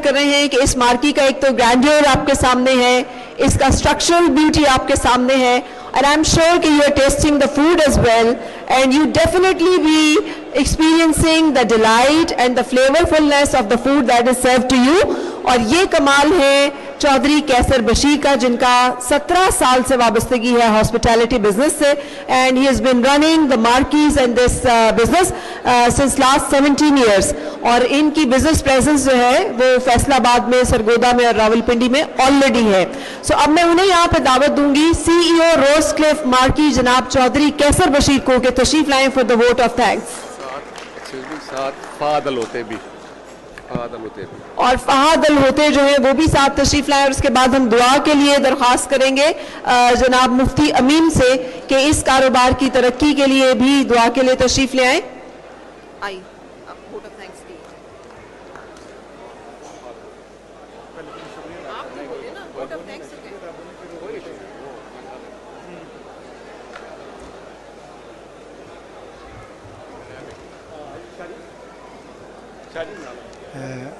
कर रहे हैं कि इस मार्की का एक तो ग्रैंडियर आपके सामने है, इसका स्ट्रक्चरल ब्यूटी आपके सामने है, and I'm sure that you are tasting the food as well, and you definitely be experiencing the delight and the flavorfulness of the food that is served to you. और ये कमाल है चौधरी कैसर बशीर का, जिनका 17 साल से वाबस्तगी है हॉस्पिटैलिटी बिजनेस से, and he has been running the Marquis and this business since last 17 years. और इनकी बिजनेस प्रेजेंस जो है वो फैसलाबाद में, सरगोदा में और रावलपिंडी में ऑलरेडी है। सो अब मैं उन्हें यहाँ पे दावत दूंगी CEO रोजक्लिफ मार्की जनाब चौधरी कैसर बशीर को कि तशरीफ लाएं for the vote of thanks. और फहाद अल होते जो है वो भी साथ तशरीफ लाएं, और उसके बाद हम दुआ के लिए दरख्वास्त करेंगे जनाब मुफ्ती अमीन से कि इस कारोबार की तरक्की के लिए भी दुआ के लिए तशरीफ ले आए। आई अब वोट ऑफ थैंक्स की आप बोले ना, वोट ऑफ थैंक्स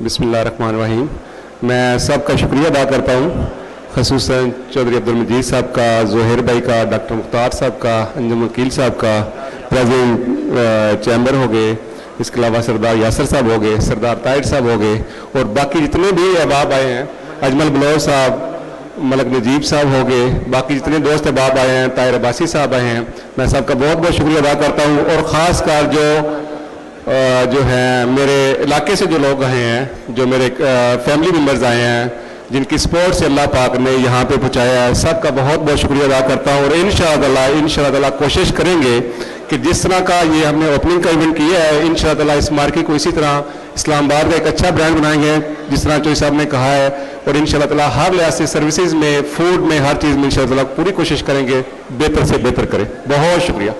बिस्मिल्लाहिर्रहमानिर्रहीम। मैं सबका शुक्रिया अदा करता हूँ, ख़ुसूसन चौधरी अब्दुल मजीद साहब का, ज़ोहैर भाई का, डॉक्टर मुख्तार साहब का, अंजुम वकील साहब का, प्रेसिडेंट चैम्बर हो गए, इसके अलावा सरदार यासर साहब हो गए, सरदार ताहिर साहब हो गए, और बाकी जितने भी अहबाब आए हैं, अजमल बलोच साहब, मलक नजीब साहब हो गए, बाकी जितने दोस्त अहबाब आए हैं, ताहिर अब्बासी साहब आए हैं, मैं सबका बहुत बहुत शुक्रिया अदा करता हूँ। और ख़ास कर जो हैं मेरे इलाके से जो लोग आए हैं, जो मेरे फैमिली मेम्बर्स आए हैं, जिनकी सपोर्ट से अल्लाह पाक ने यहाँ पे पहुँचाया है, सबका बहुत बहुत शुक्रिया अदा करता हूँ। और इंशाअल्लाह कोशिश करेंगे कि जिस तरह का ये हमने ओपनिंग का इवेंट किया है, इंशाअल्लाह इस मार्केट को इसी तरह इस्लामाबाद का एक अच्छा ब्रांड बनाएंगे, जिस तरह चौधरी साहब ने कहा है। और इंशाअल्लाह हर लिहाज से, सर्विसेज में, फूड में, हर चीज़ में इंशाअल्लाह पूरी कोशिश करेंगे बेहतर से बेहतर करें। बहुत शुक्रिया।